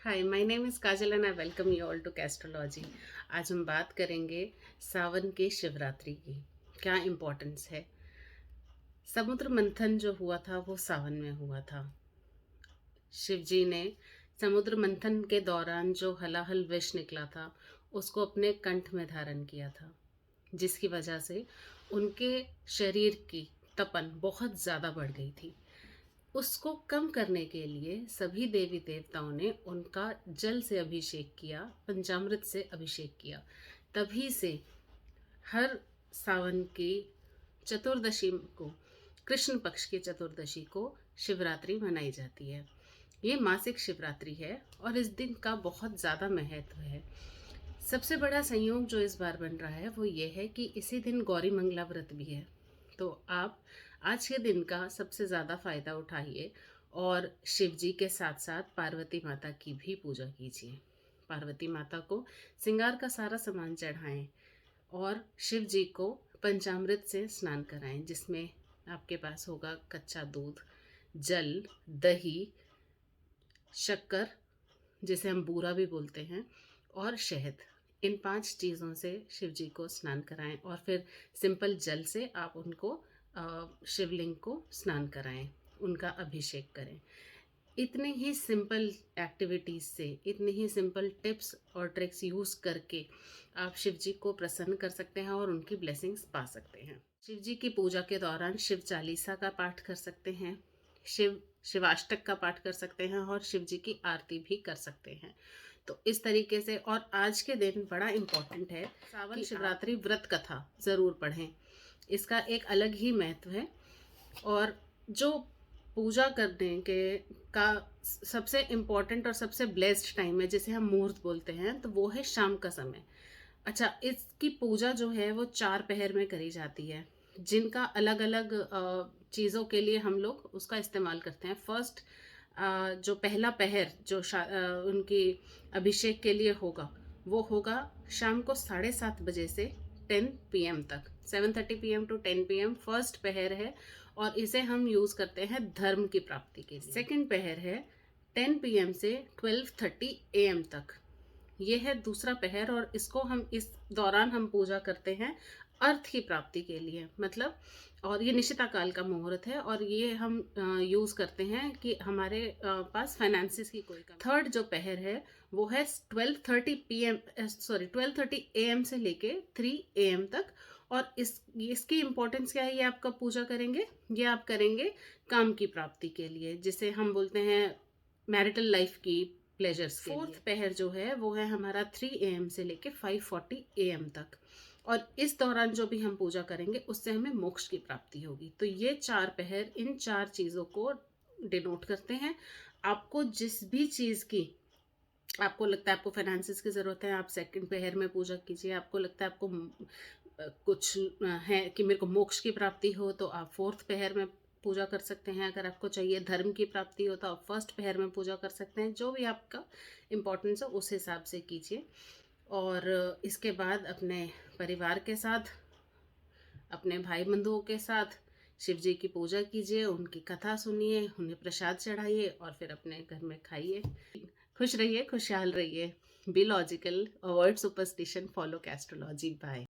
Hi, my name is Kajal and I welcome you all to Castrology. आज हम बात करेंगे सावन के शिवरात्रि की। क्या इम्पोर्टेंस है। समुद्र मंथन जो हुआ था वो सावन में हुआ था। शिव जी ने समुद्र मंथन के दौरान जो हलाहल विष निकला था उसको अपने कंठ में धारण किया था, जिसकी वजह से उनके शरीर की तपन बहुत ज़्यादा बढ़ गई थी। उसको कम करने के लिए सभी देवी देवताओं ने उनका जल से अभिषेक किया, पंचामृत से अभिषेक किया। तभी से हर सावन की चतुर्दशी को, कृष्ण पक्ष की चतुर्दशी को शिवरात्रि मनाई जाती है। ये मासिक शिवरात्रि है और इस दिन का बहुत ज़्यादा महत्व है। सबसे बड़ा संयोग जो इस बार बन रहा है वो ये है कि इसी दिन गौरी मंगला व्रत भी है। तो आप आज के दिन का सबसे ज़्यादा फ़ायदा उठाइए और शिव जी के साथ साथ पार्वती माता की भी पूजा कीजिए। पार्वती माता को श्रृंगार का सारा सामान चढ़ाएं और शिव जी को पंचामृत से स्नान कराएं, जिसमें आपके पास होगा कच्चा दूध, जल, दही, शक्कर जिसे हम बूरा भी बोलते हैं, और शहद। इन 5 चीज़ों से शिव जी को स्नान कराएं और फिर सिंपल जल से आप उनको शिवलिंग को स्नान कराएं, उनका अभिषेक करें। इतने ही सिंपल एक्टिविटीज़ से, इतने ही सिंपल टिप्स और ट्रिक्स यूज़ करके आप शिव जी को प्रसन्न कर सकते हैं और उनकी ब्लेसिंग्स पा सकते हैं। शिव जी की पूजा के दौरान शिव चालीसा का पाठ कर सकते हैं, शिवाष्टक का पाठ कर सकते हैं और शिव जी की आरती भी कर सकते हैं। तो इस तरीके से, और आज के दिन बड़ा इम्पोर्टेंट है, सावन शिवरात्रि व्रत कथा ज़रूर पढ़ें। इसका एक अलग ही महत्व है। और जो पूजा करने के का सबसे इम्पोर्टेंट और सबसे ब्लेस्ड टाइम है, जिसे हम मुहूर्त बोलते हैं, तो वो है शाम का समय। अच्छा, इसकी पूजा जो है वो 4 पहर में करी जाती है, जिनका अलग अलग चीज़ों के लिए हम लोग उसका इस्तेमाल करते हैं। फर्स्ट जो पहला पहर जो उनकी अभिषेक के लिए होगा, वो होगा शाम को 7:30 बजे से 10 PM तक। 7:30 PM टू 10 PM फर्स्ट पहर है और इसे हम यूज़ करते हैं धर्म की प्राप्ति के लिए। सेकंड पहर है 10 PM से 12:30 AM तक। ये है दूसरा पहर और इसको हम इस दौरान हम पूजा करते हैं अर्थ की प्राप्ति के लिए, मतलब। और ये निशिता काल का मुहूर्त है और ये हम यूज़ करते हैं कि हमारे पास फाइनेंसिस की कोई कमी। थर्ड जो पहर है वो है 12:30 AM से लेके 3 AM तक। और इसकी इम्पोर्टेंस क्या है, ये आप कब पूजा करेंगे? ये आप करेंगे काम की प्राप्ति के लिए, जिसे हम बोलते हैं मैरिटल लाइफ की प्लेजर्स के लिए। फोर्थ पहर जो है वो है हमारा 3 AM से लेके 5:40 AM तक। और इस दौरान जो भी हम पूजा करेंगे उससे हमें मोक्ष की प्राप्ति होगी। तो ये 4 पहर इन 4 चीज़ों को डिनोट करते हैं। आपको जिस भी चीज़ की आपको लगता है, आपको फाइनेंसिस की ज़रूरत है, आप सेकंड पहर में पूजा कीजिए। आपको लगता है आपको कुछ है कि मेरे को मोक्ष की प्राप्ति हो, तो आप फोर्थ पहर में पूजा कर सकते हैं। अगर आपको चाहिए धर्म की प्राप्ति हो तो आप फर्स्ट पहर में पूजा कर सकते हैं। जो भी आपका इम्पोर्टेंस है उस हिसाब से कीजिए। और इसके बाद अपने परिवार के साथ, अपने भाई बंधुओं के साथ शिव जी की पूजा कीजिए, उनकी कथा सुनिए, उन्हें प्रसाद चढ़ाइए और फिर अपने घर में खाइए। खुश रहिए, खुशहाल रहिए। Be logical, avoid superstition, follow Castrology. Bye.